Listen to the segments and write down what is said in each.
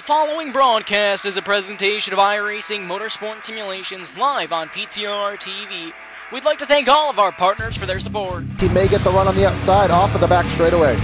following broadcast is a presentation of iRacing Motorsport Simulations live on PTR TV. We'd like to thank all of our partners for their support. He may get the run on the outside, off of the back straightaway.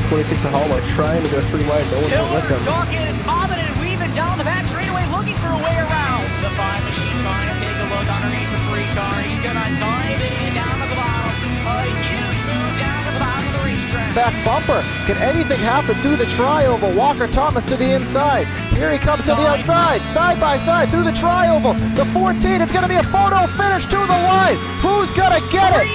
26 of Hallmark trying to go 3 wide, no one's with him. Talking and bobbing and weaving down the back straightaway, looking for a way around. The 5 machine trying to take a look underneath the 3 car. He's gonna dive in down to the bottom. A huge move down to the bottom of the racetrack. Back bumper. Can anything happen through the tri-oval? Walker Thomas to the inside. Here he comes to the outside. Side by side through the tri-oval. The 14. It's going to be a photo finish to the line. Who's going to get it?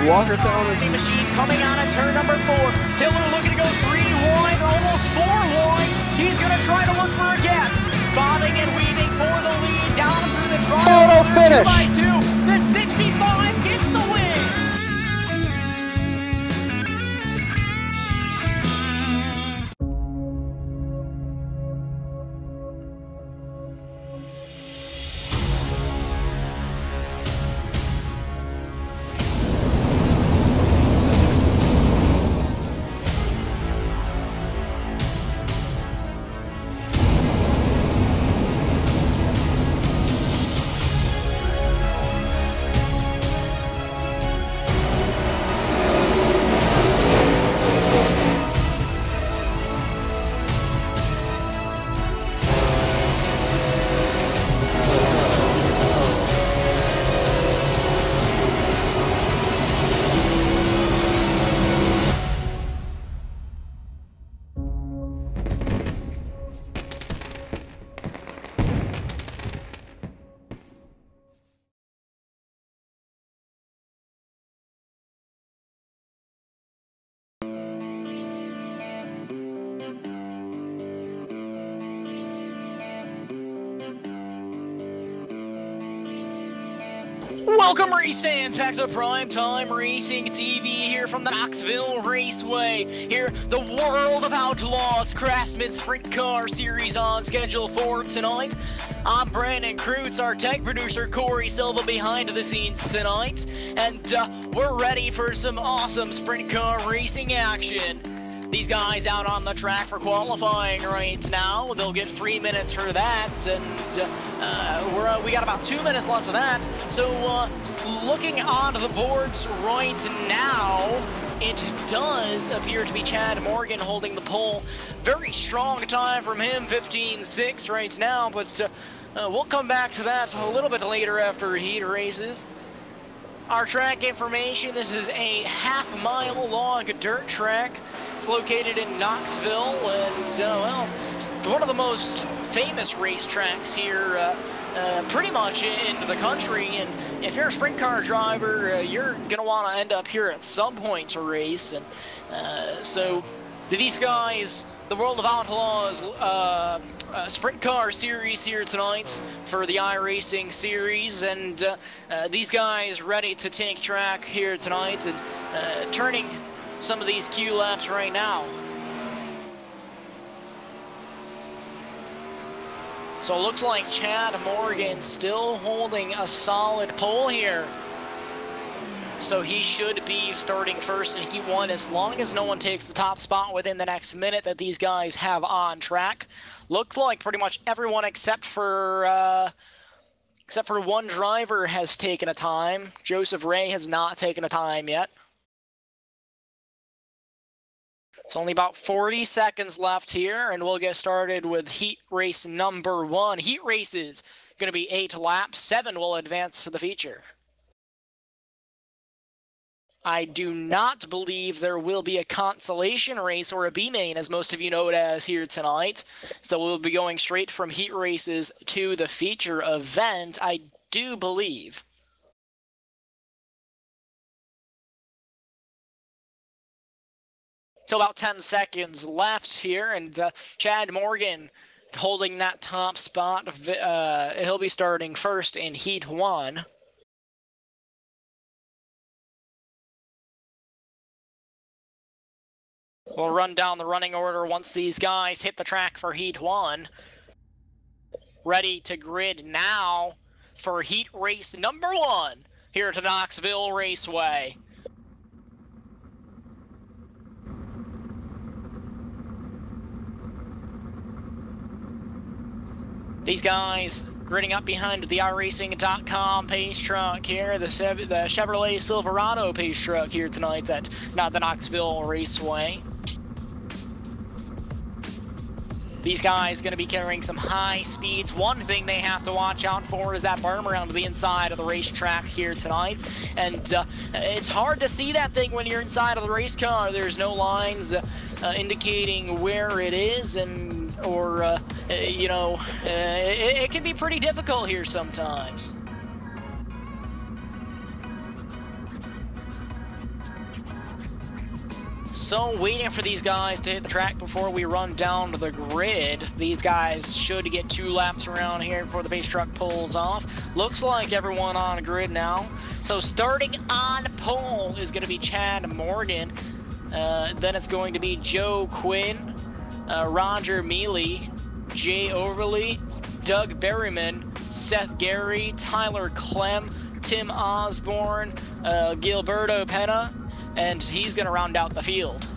Walker Thomas. Machine coming out of turn number 4. Tiller looking to go 3 wide, almost 4 wide. He's going to try to look for a gap. Bobbing and weaving for the lead down through the tri-oval. Photo finish. 2 by 2. The 65 gets the win. Welcome, race fans, back to Primetime Racing TV here from the Knoxville Raceway. Here, the World of Outlaws Craftsman Sprint Car Series on schedule for tonight. I'm Brandon Krutz, our tech producer Corey Silva behind the scenes tonight, and we're ready for some awesome sprint car racing action. These guys out on the track for qualifying right now. They'll get 3 minutes for that, and we got about 2 minutes left of that. So looking on the boards right now, it does appear to be Chad Morgan holding the pole. Very strong time from him, 15.6 right now, but we'll come back to that a little bit later after heat races. Our track information: this is a half-mile long dirt track. It's located in Knoxville, and well, one of the most famous racetracks here pretty much in the country. And if you're a sprint car driver, you're gonna want to end up here at some point to race. And so these guys, the World of Outlaws Sprint Car Series here tonight for the iRacing Series, and these guys ready to take track here tonight and turning some of these Q laps right now. So it looks like Chad Morgan still holding a solid pole here. So he should be starting first in Heat 1 as long as no one takes the top spot within the next minute that these guys have on track. Looks like pretty much everyone except for one driver has taken a time. Joseph Ray has not taken a time yet. It's only about 40 seconds left here, and we'll get started with heat race number 1. Heat races going to be 8 laps. 7 will advance to the feature. I do not believe there will be a consolation race or a B-main, as most of you know it as, here tonight. So we'll be going straight from heat races to the feature event, I do believe. So about 10 seconds left here, and Chad Morgan holding that top spot. He'll be starting first in Heat 1. We'll run down the running order once these guys hit the track for Heat 1. Ready to grid now for heat race number 1 here at the Knoxville Raceway. These guys gritting up behind the iRacing.com pace truck here, the Chevrolet Silverado pace truck here tonight at the Knoxville Raceway. These guys going to be carrying some high speeds. One thing they have to watch out for is that berm around the inside of the racetrack here tonight. And it's hard to see that thing when you're inside of the race car. There's no lines indicating where it is, and you know, it can be pretty difficult here sometimes. So, waiting for these guys to hit the track before we run down to the grid. These guys should get 2 laps around here before the base truck pulls off. Looks like everyone on the grid now. So, starting on pole is going to be Chad Morgan. Then it's going to be Joe Quinn, Roger Mealy, Jay Overly, Doug Berryman, Seth Gary, Tyler Clem, Tim Osborne, Gilberto Pena, and he's going to round out the field.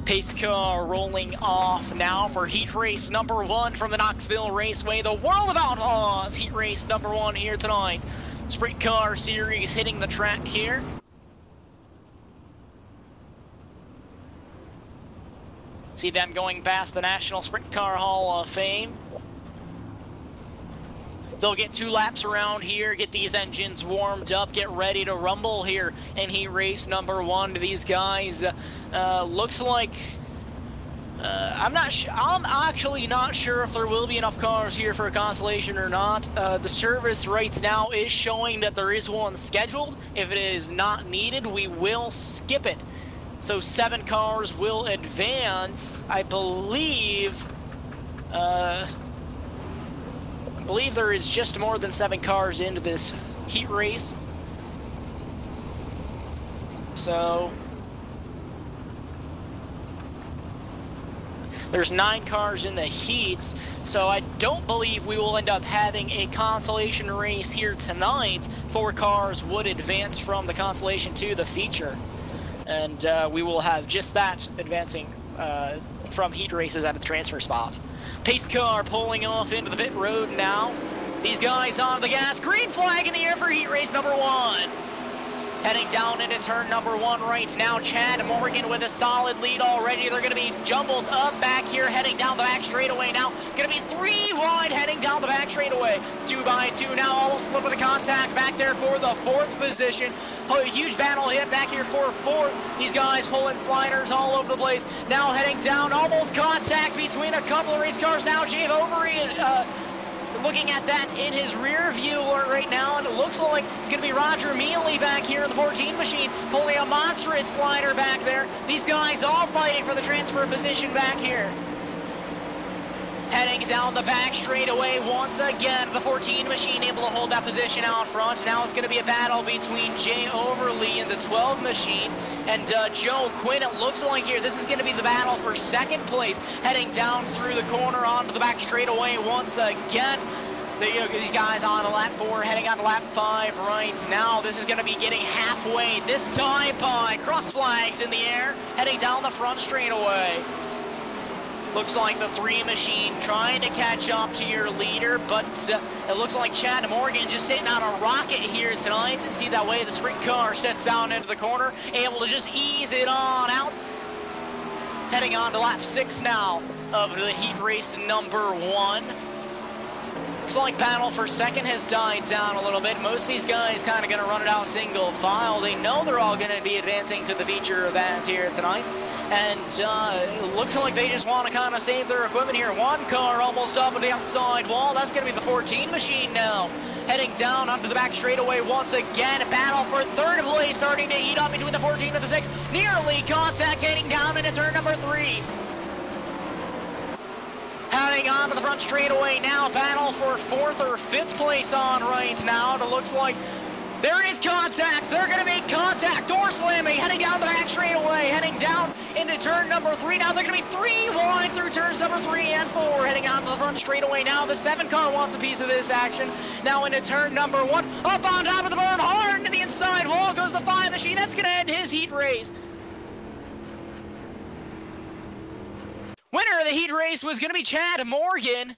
Pace car rolling off now for heat race number 1 from the Knoxville Raceway, the World of Outlaws heat race number 1 here tonight. Sprint car series hitting the track here. See them going past the National Sprint Car Hall of Fame. They'll get 2 laps around here, get these engines warmed up, get ready to rumble here in heat race number 1. These guys, looks like, I'm actually not sure if there will be enough cars here for a consolation or not. The service right now is showing that there is one scheduled. If it is not needed, we will skip it. So 7 cars will advance. I believe there is just more than 7 cars into this heat race. So there's 9 cars in the heats, so I don't believe we will end up having a consolation race here tonight. 4 cars would advance from the consolation to the feature, and we will have just that advancing from heat races at a transfer spot. Pace car pulling off into the pit road now. These guys on the gas. Green flag in the air for heat race number 1. Heading down into turn number 1 right now. Chad Morgan with a solid lead already. They're going to be jumbled up back here, heading down the back straightaway now. Going to be 3 wide heading down the back straightaway. 2 by 2 now, almost split with a contact back there for the 4th position. Oh, a huge battle hit back here for 4th. These guys pulling sliders all over the place. Now heading down, almost contact between a couple of race cars now. Jay Overy looking at that in his rear view right now, and it looks like it's going to be Roger Mealy back here in the 14 machine, pulling a monstrous slider back there. These guys all fighting for the transfer position back here. Heading down the back straightaway once again, the 14 machine able to hold that position out front. Now it's going to be a battle between Jay Overly and the 12 machine and Joe Quinn. It looks like here this is going to be the battle for 2nd place. Heading down through the corner onto the back straightaway once again. These guys on lap 4, heading on to lap 5 right now. This is going to be getting halfway, this time by cross flags in the air, heading down the front straightaway. Looks like the 3 machine trying to catch up to your leader, but it looks like Chad Morgan just sitting on a rocket here tonight. See that way the sprint car sets down into the corner, able to just ease it on out. Heading on to lap 6 now of the heat race number 1. Looks like battle for 2nd has died down a little bit. Most of these guys kind of going to run it out single file. They know they're all going to be advancing to the feature event here tonight. And it looks like they just want to kind of save their equipment here. 1 car almost up on the outside wall. That's going to be the 14 machine now. Heading down onto the back straightaway once again. A battle for 3rd place starting to heat up between the 14 and the 6. Nearly contact heading down into turn number 3. Heading on to the front straightaway now. Battle for 4th or 5th place on right now. It looks like there is contact. They're going to make contact. Door slamming. Heading down the back straightaway. Heading down into turn number 3. Now they're going to be 3 wide through turns number 3 and 4. Heading on to the front straightaway now. The 7 car wants a piece of this action. Now into turn number 1. Up on top of the burn. Hard into the inside wall goes the 5 machine. That's going to end his heat race. Winner of the heat race was going to be Chad Morgan.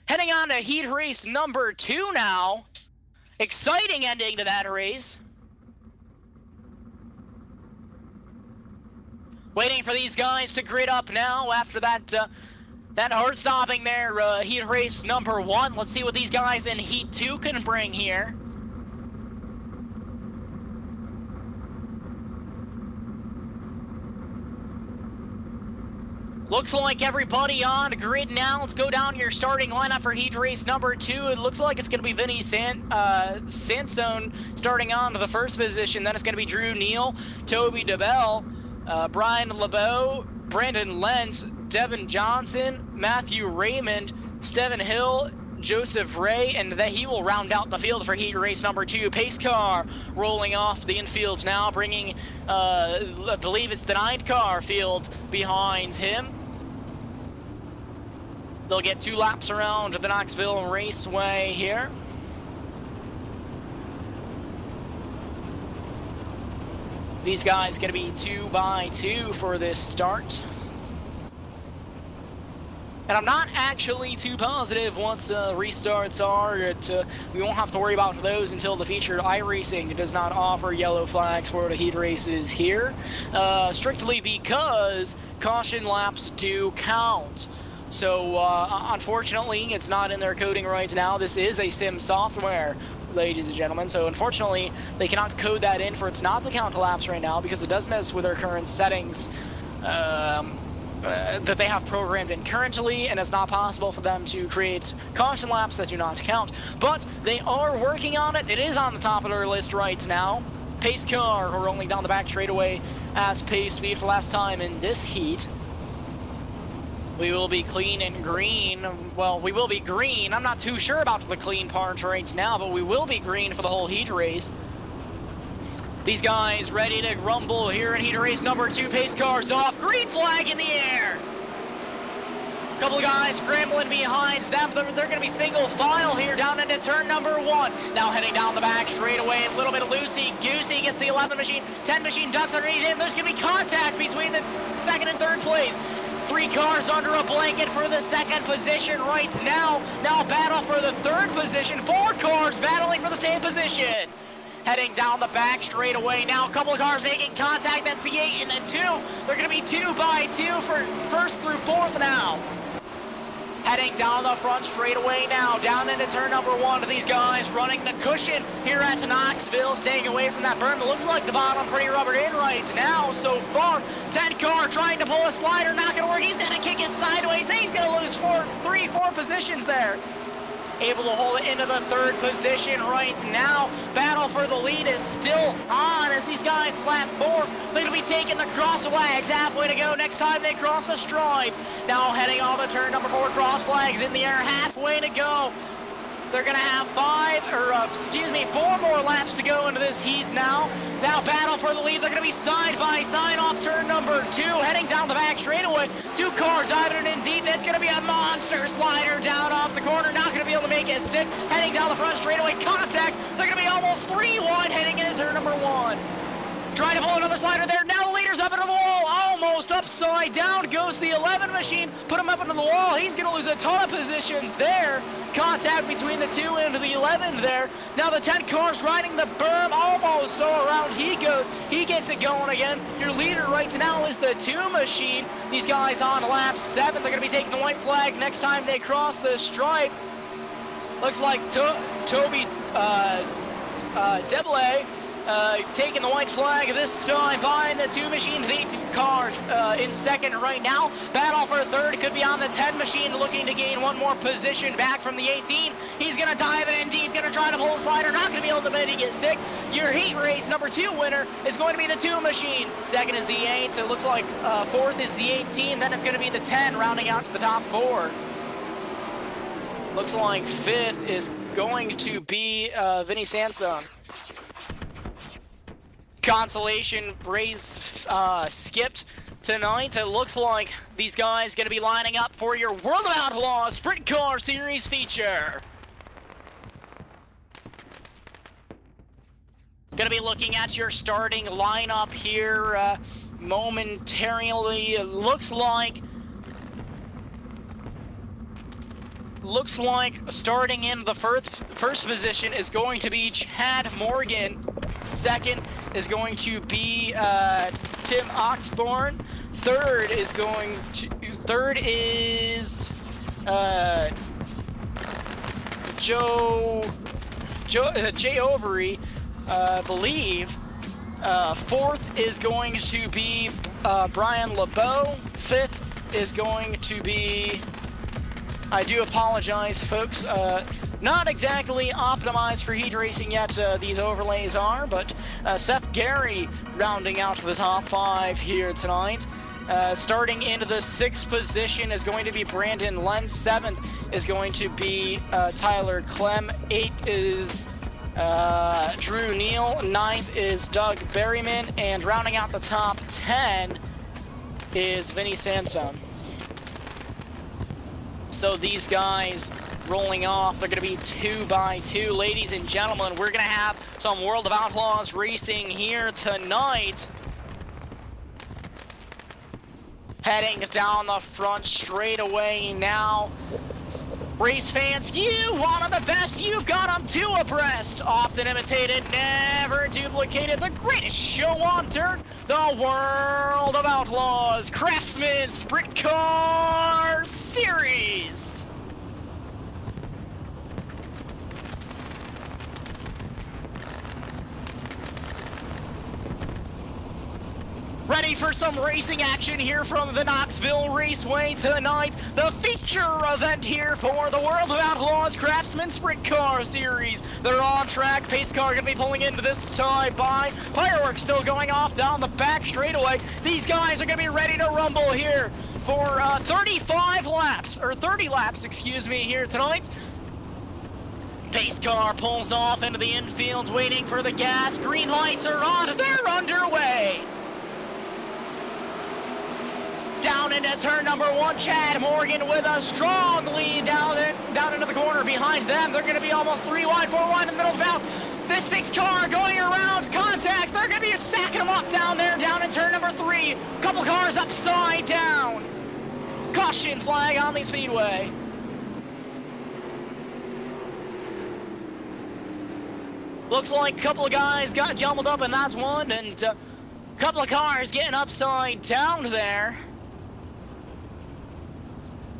Heading on to heat race number 2 now. Exciting ending to that race. Waiting for these guys to grid up now after that that hard stopping there, heat race number 1. Let's see what these guys in heat 2 can bring here. Looks like everybody on grid now. Let's go down your starting lineup for heat race number 2. It looks like it's going to be Vinny Sansone starting on to the first position. Then it's going to be Drew Neal, Toby DeBell, Brian LeBeau, Brandon Lentz, Devin Johnson, Matthew Raymond, Steven Hill, Joseph Ray, and then he will round out the field for heat race number 2. Pace car rolling off the infields now, bringing, I believe it's the 9th car field behind him. They'll get 2 laps around the Knoxville Raceway here. These guys going to be 2 by 2 for this start. And I'm not actually too positive once restarts are. We won't have to worry about those until the featured iRacing does not offer yellow flags for the heat races here. Strictly because caution laps do count. So unfortunately, it's not in their coding right now. This is a sim software, ladies and gentlemen. So unfortunately, they cannot code that in for it not to count laps right now because it does mess with their current settings. That they have programmed in currently, and it's not possible for them to create caution laps that do not count. But they are working on it. It is on the top of their list right now. Pace car rolling down the back straightaway at pace speed for last time in this heat. We will be clean and green. Well, we will be green. I'm not too sure about the clean part right now, but we will be green for the whole heat race. These guys ready to rumble here in heat race number 2. Pace cars off. Green flag in the air. Couple of guys scrambling behind them. They're going to be single file here down into turn number 1. Now heading down the back straightaway. A little bit of loosey-goosey. Gets the 11 machine. 10 machine ducks underneath him. There's going to be contact between the 2nd and 3rd place. 3 cars under a blanket for the 2nd position right now. Now battle for the 3rd position. 4 cars battling for the same position. Heading down the back straightaway now. A couple of cars making contact. That's the 8 and the 2. They're going to be 2 by 2 for 1st through 4th now. Heading down the front straightaway now. Down into turn number 1 to these guys running the cushion here at Knoxville. Staying away from that berm. It looks like the bottom pretty rubbered in right now so far. 10 car trying to pull a slider. Not going to work. He's going to kick it sideways. He's going to lose 4 positions there. Able to hold it into the 3rd position right now. Battle for the lead is still on as these guys lap 4. They're going to be taking the cross flags. Halfway to go next time they cross a stripe. Now heading on to turn number 4. Cross flags in the air. Halfway to go. They're going to have 4 more laps to go into this heat now. Now battle for the lead. They're going to be side by side off turn number 2. Heading down the back straightaway. 2 cars diving in deep. It's going to be a monster slider down off the corner. Not going to be able to make it stick. Heading down the front straightaway. Contact. They're going to be almost 3 wide heading into turn number 1. Trying to pull another slider there. Now the leader's up into the wall. Almost upside down goes the 11 machine. Put him up into the wall. He's going to lose a ton of positions there. Contact between the 2 and the 11 there. Now the 10 cars riding the berm almost all around. He goes. He gets it going again. Your leader right now is the 2 machine. These guys on lap 7. They're going to be taking the white flag next time they cross the stripe. Looks like Toby Deblay taking the white flag this time behind the 2 machine. The cars in 2nd right now. Battle for 3rd could be on the 10 machine, looking to gain 1 more position back from the 18. He's going to dive it in deep, going to try to pull the slider. Not going to be able to make it get sick. Your heat race number 2 winner is going to be the 2 machine. 2nd is the 8, so it looks like 4th is the 18. Then it's going to be the 10, rounding out to the top 4. Looks like 5th is going to be Vinny Sansone. Consolation race skipped tonight. It looks like these guys going to be lining up for your World of Outlaws Sprint Car Series feature. Going to be looking at your starting lineup here momentarily. It looks like looks like starting in the first position is going to be Chad Morgan. Second is going to be Tim Oxborn. Third is Jay Overy, believe. Fourth is going to be Brian LeBeau. Fifth is going to be, I do apologize, folks, not exactly optimized for heat racing yet, these overlays are, but Seth Gary rounding out the top 5 here tonight. Starting into the 6th position is going to be Brandon Lenz. 7th is going to be Tyler Clem. 8th is Drew Neal. 9th is Doug Berryman. And rounding out the top 10 is Vinny Sandstone. So these guys rolling off, they're going to be 2 by 2. Ladies and gentlemen, we're going to have some World of Outlaws racing here tonight. Heading down the front straightaway now. Race fans, you wanted the best, you've got them 2 abreast. Often imitated, never duplicated. The greatest show on dirt, the World of Outlaws Craftsman Sprint Car Series. Ready for some racing action here from the Knoxville Raceway tonight. The feature event here for the World of Outlaws Craftsman Sprint Car Series. They're on track. Pace car going to be pulling into this time by. Fireworks still going off down the back straightaway. These guys are going to be ready to rumble here for 35 laps, or 30 laps, excuse me, here tonight. Pace car pulls off into the infield, waiting for the gas. Green lights are on. They're underway. Down into turn number 1, Chad Morgan with a strong lead down into the corner. Behind them, they're going to be almost 3 wide, 4 wide in the middle of the field. This 6 car going around contact. They're going to be stacking them up down there, down in turn number 3. Couple cars upside down. Caution flag on the speedway. Looks like a couple of guys got jumbled up, and that's one, and a couple of cars getting upside down there.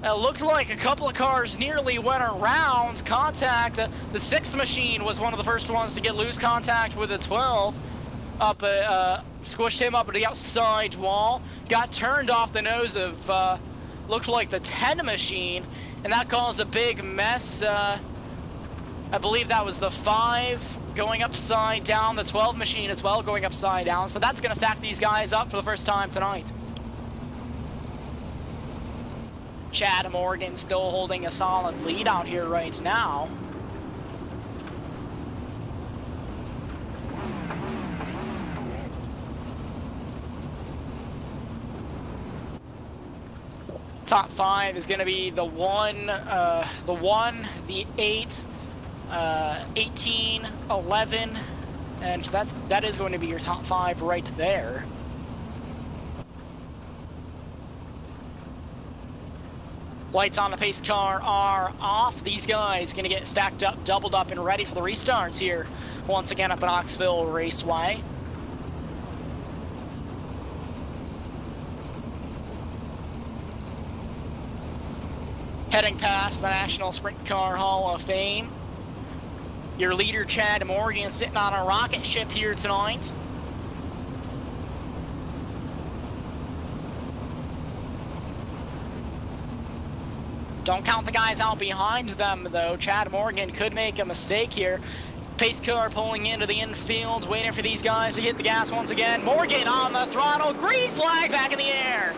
It looked like a couple of cars nearly went around contact. The 6th machine was one of the first ones to get loose contact with the 12. Up, squished him up at the outside wall. Got turned off the nose of, looked like the 10 machine, and that caused a big mess. I believe that was the 5 going upside down, the 12 machine as well going upside down. So that's going to stack these guys up for the first time tonight. Chad Morgan still holding a solid lead out here right now. Top 5 is going to be the 1, the 8, 18, 11, and that is going to be your top 5 right there. Lights on the pace car are off. These guys going to get stacked up, doubled up, and ready for the restarts here once again at the Knoxville Raceway. Heading past the National Sprint Car Hall of Fame. Your leader, Chad Morgan, sitting on a rocket ship here tonight. Don't count the guys out behind them, though. Chad Morgan could make a mistake here. Pace car pulling into the infield, waiting for these guys to hit the gas once again. Morgan on the throttle. Green flag back in the air.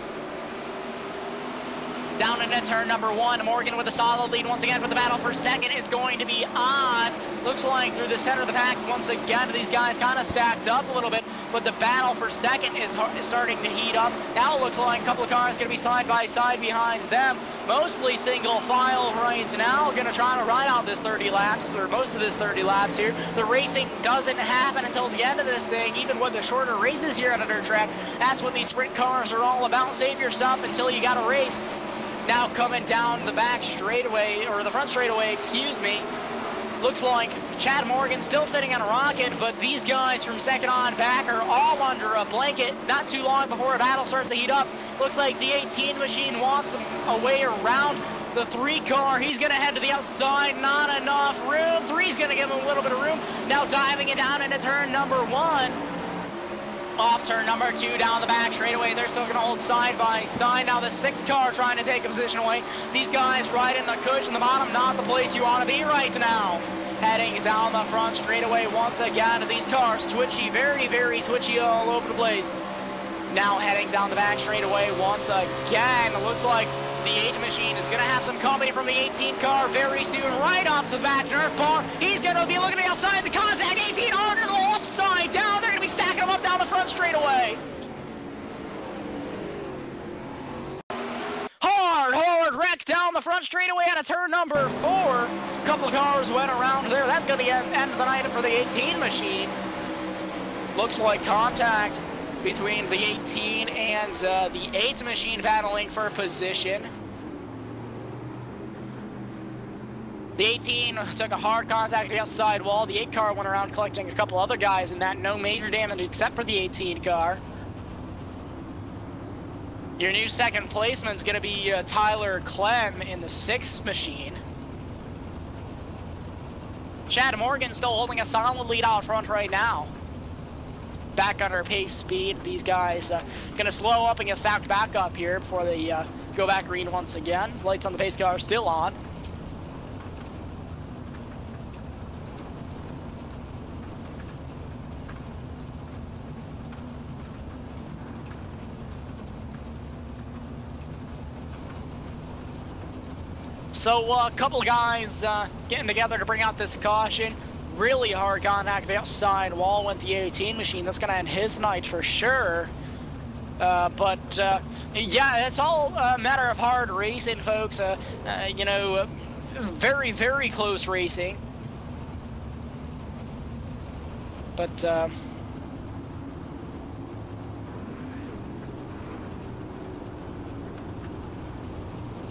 Down into turn number 1. Morgan with a solid lead once again, but the battle for second is going to be on. Looks like through the center of the pack once again. These guys kind of stacked up a little bit, but the battle for second is starting to heat up. Now it looks like a couple of cars going to be side by side behind them. Mostly single file right now. Going to try to ride out this 30 laps, or most of this 30 laps here. The racing doesn't happen until the end of this thing, even with the shorter races here at a dirt track. That's what these sprint cars are all about. Save your stuff until you got a race. Now coming down the back straightaway, or the front straightaway, excuse me. Looks like Chad Morgan still sitting on a rocket, but these guys from second on back are all under a blanket. Not too long before a battle starts to heat up. Looks like the 18 machine wants a way around the 3 car. He's going to head to the outside. Not enough room. 3's going to give him a little bit of room. Now diving it down into turn number 1. Off turn number 2 down the back straightaway. They're still going to hold side by side. Now the 6 car trying to take a position away. These guys right in the cushion, the bottom, not the place you want to be right now. Heading down the front straightaway once again. These cars twitchy, very, very twitchy all over the place. Now heading down the back straightaway once again. It looks like the 8 machine is going to have some company from the 18 car very soon. Right off to the back Nerf bar. He's going to be looking to the outside. The contact 18 under the wall, upside down. They're going to be stacking them up down the front straightaway. Hard wreck down the front straightaway out of turn number 4. A couple of cars went around there. That's going to be the end of the night for the 18 machine. Looks like contact between the 18 and the 8 machine battling for position. The 18 took a hard contact to the outside wall. The 8 car went around collecting a couple other guys, and that no major damage except for the 18 car. Your new second placeman is going to be Tyler Clem in the 6 machine. Chad Morgan still holding a solid lead out front right now. Back under pace speed. These guys going to slow up and get stacked back up here before they go back green once again. Lights on the pace car are still on. So a couple of guys getting together to bring out this caution. Really hard contact the outside wall went the 18 machine. That's going to end his night for sure. Yeah, it's all a matter of hard racing, folks. You know, very, very close racing. But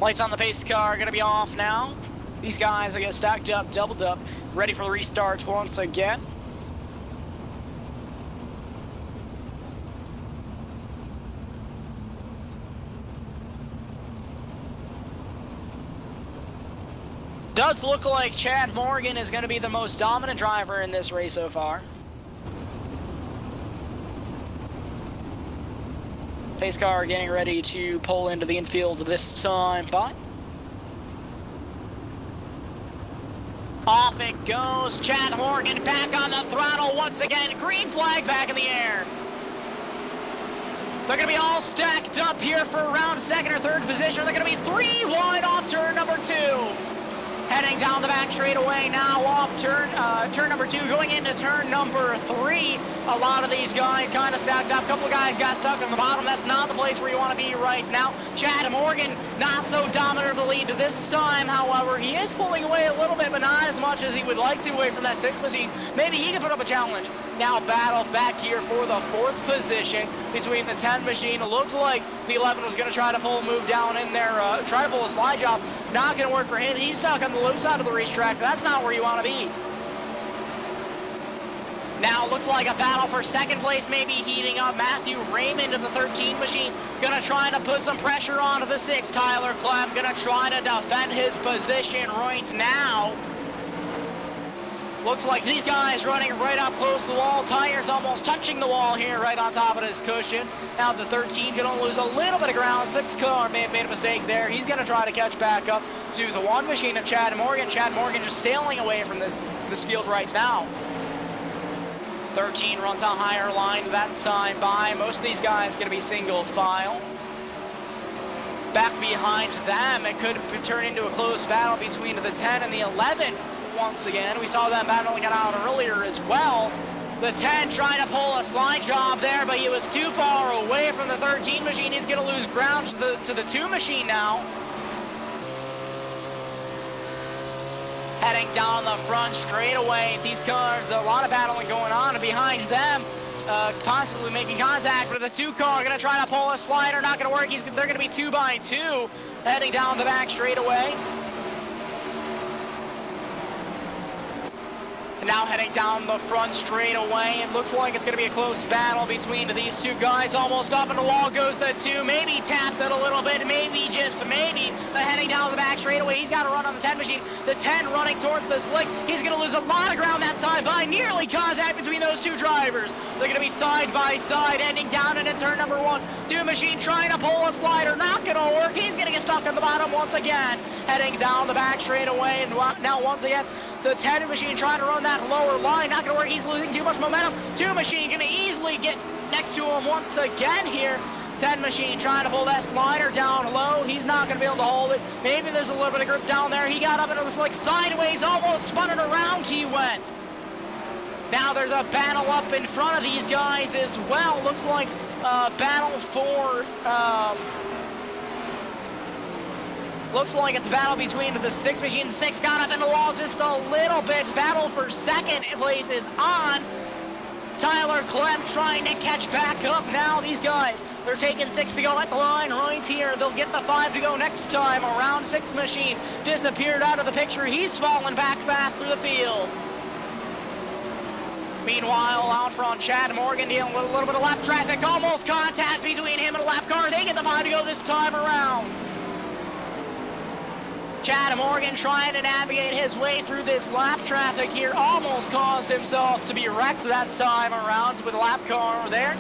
lights on the pace car are going to be off now. These guys are getting stacked up, doubled up, ready for the restarts once again. Does look like Chad Morgan is going to be the most dominant driver in this race so far. Pace car getting ready to pull into the infield this time, but off it goes. Chad Morgan back on the throttle once again. Green flag back in the air. They're going to be all stacked up here for around 2nd or 3rd position. They're going to be 3 wide off turn number 2. Heading down the back straightaway now off turn number 2, going into turn number 3. A lot of these guys kind of stacked up. A couple of guys got stuck on the bottom. That's not the place where you want to be right now. Chad Morgan not so dominant of the lead this time. However, he is pulling away a little bit, but not as much as he would like to away from that 6 machine. Maybe he can put up a challenge. Now battle back here for the 4th position between the 10 machine. It looked like the 11 was going to try to pull a move down in there, try to pull a slide job. Not going to work for him. He's stuck on the low side of the racetrack. That's not where you want to be. Now looks like a battle for 2nd place maybe heating up. Matthew Raymond of the 13 machine gonna try to put some pressure onto the 6. Tyler Clem gonna try to defend his position right now. Looks like these guys running right up close to the wall. Tires almost touching the wall here right on top of this cushion. Now the 13 gonna lose a little bit of ground. 6 car may have made a mistake there. He's gonna try to catch back up to the 1 machine of Chad Morgan. Chad Morgan just sailing away from this field right now. 13 runs a higher line that time by. Most of these guys going to be single file. Back behind them, it could turn into a close battle between the 10 and the 11 once again. We saw that battling it out earlier as well. The 10 trying to pull a slide job there, but he was too far away from the 13 machine. He's going to lose ground to the 2 machine now. Heading down the front straightaway. These cars, a lot of battling going on. And behind them, possibly making contact with the 2 car. Gonna try to pull a slider, not gonna work. They're gonna be 2 by 2 heading down the back straightaway. Now heading down the front straightaway. It looks like it's going to be a close battle between these 2 guys. Almost up in the wall goes the 2. Maybe tapped it a little bit. Maybe, just maybe. Heading down the back straightaway. He's got to run on the 10 machine. The 10 running towards the slick. He's going to lose a lot of ground that time by nearly contact between those 2 drivers. They're going to be side by side, heading down into turn number 1. 2 machine trying to pull a slider. Not going to work. He's going to get stuck on the bottom once again. Heading down the back straightaway. And now once again, the 10 machine trying to run that lower line. Not going to work. He's losing too much momentum. 2 machine going to easily get next to him once again here. 10 machine trying to pull that slider down low. He's not going to be able to hold it. Maybe there's a little bit of grip down there. He got up into the slick sideways. Almost spun it around. He went. Now there's a battle up in front of these guys as well. Looks like a battle for... Looks like it's a battle between the 6 machine. 6 got up in the wall just a little bit. Battle for second place is on. Tyler Clem trying to catch back up now. These guys, they're taking 6 to go at the line right here. They'll get the 5 to go next time around. 6 machine disappeared out of the picture. He's falling back fast through the field. Meanwhile, out front, Chad Morgan dealing with a little bit of lap traffic. Almost contact between him and a lap car. They get the 5 to go this time around. Chad Morgan trying to navigate his way through this lap traffic here. Almost caused himself to be wrecked that time around with a lap car over there.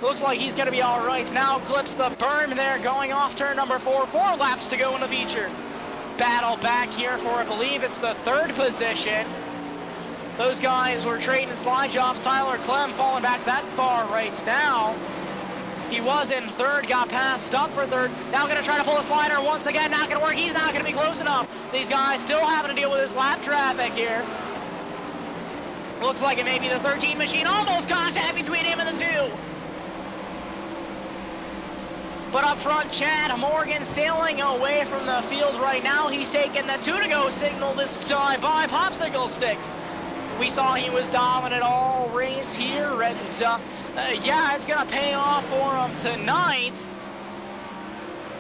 Looks like he's going to be all right. Now clips the berm there going off turn number 4. 4 laps to go in the feature. Battle back here for, I believe it's the 3rd position. Those guys were trading slide jobs. Tyler Clem falling back that far right now. He was in 3rd, got passed up for 3rd. Now going to try to pull a slider once again. Not going to work. He's not going to be close enough. These guys still having to deal with this lap traffic here. Looks like it may be the 13 machine. Almost contact between him and the 2. But up front, Chad Morgan sailing away from the field right now. He's taking the 2 to go signal this time by popsicle sticks. We saw he was dominant all race here, and yeah, it's gonna pay off for him tonight.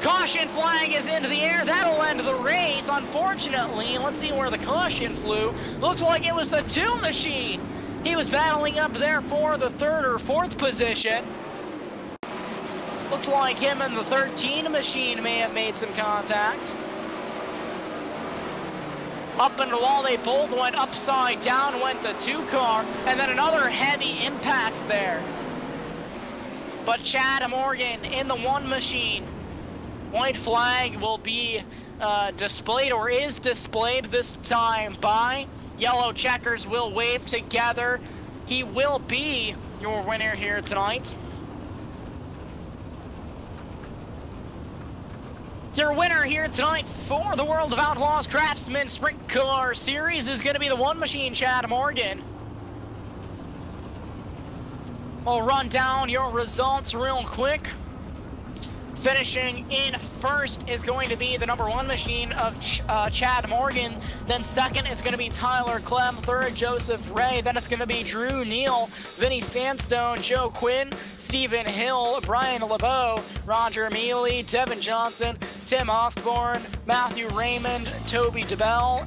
Caution flag is into the air. That'll end the race, unfortunately. Let's see where the caution flew. Looks like it was the 2 machine. He was battling up there for the 3rd or 4th position. Looks like him and the 13 machine may have made some contact. Up in the wall, they both went upside down, went the 2 car, and then another heavy impact there. But Chad Morgan in the 1 machine. White flag will be displayed, or is displayed this time by. Yellow checkers will wave together. He will be your winner here tonight. Your winner here tonight for the World of Outlaws Craftsman Sprint Car Series is going to be the 1 machine, Chad Morgan. I'll run down your results real quick. Finishing in 1st is going to be the number 1 machine of Chad Morgan. Then 2nd is going to be Tyler Clem. 3rd, Joseph Ray. Then it's going to be Drew Neal, Vinny Sandstone, Joe Quinn, Stephen Hill, Brian LeBeau, Roger Mealy, Devin Johnson, Tim Osborne, Matthew Raymond, Toby DeBell,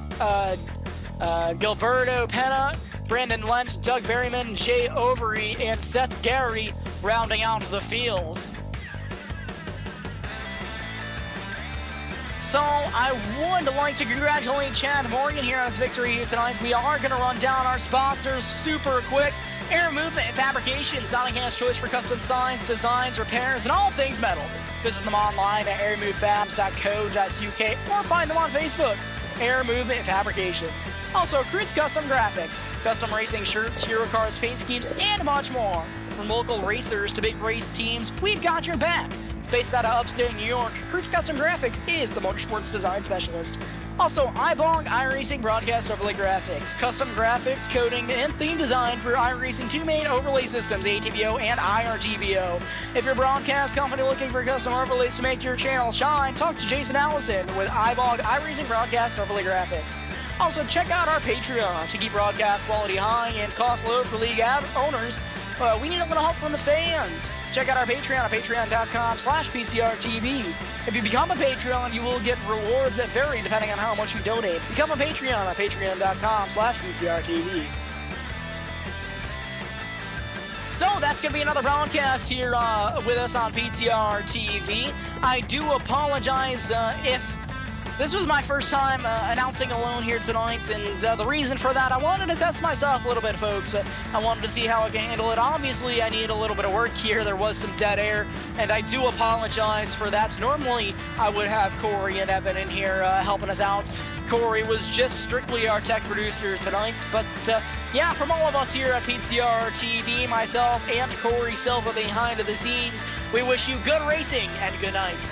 Gilberto Pena, Brandon Lent, Doug Berryman, Jay Overy, and Seth Gary rounding out the field. So I would like to congratulate Chad Morgan here on his victory here tonight. We are going to run down our sponsors super quick. Air Movement Fabrications, Nottingham's choice for custom signs, designs, repairs, and all things metal. Visit them online at airmovefabs.co.uk or find them on Facebook. Air Movement Fabrications. Also, Krutz Custom Graphics, custom racing shirts, hero cards, paint schemes, and much more. From local racers to big race teams, we've got your back. Based out of upstate New York, Krutz Custom Graphics is the motorsports design specialist. Also, iBog iRacing Broadcast Overlay Graphics, custom graphics, coding, and theme design for iRacing 2 main overlay systems, ATBO and IRGBO. If you're a broadcast company looking for custom overlays to make your channel shine, talk to Jason Allison with iBog iRacing Broadcast Overlay Graphics. Also, check out our Patreon to keep broadcast quality high and cost low for league owners. we need a little help from the fans. Check out our Patreon at patreon.com/PTRTV. If you become a Patreon, you will get rewards that vary depending on how much you donate. Become a Patreon at patreon.com/PTRTV. So that's going to be another broadcast here with us on PTR TV. I do apologize if this was my first time announcing alone here tonight, and the reason for that, I wanted to test myself a little bit, folks. I wanted to see how I can handle it. Obviously, I need a little bit of work here. There was some dead air, and I do apologize for that. Normally, I would have Corey and Evan in here helping us out. Corey was just strictly our tech producer tonight, but yeah, from all of us here at PTR TV, myself and Corey Silva behind the scenes, we wish you good racing and good night.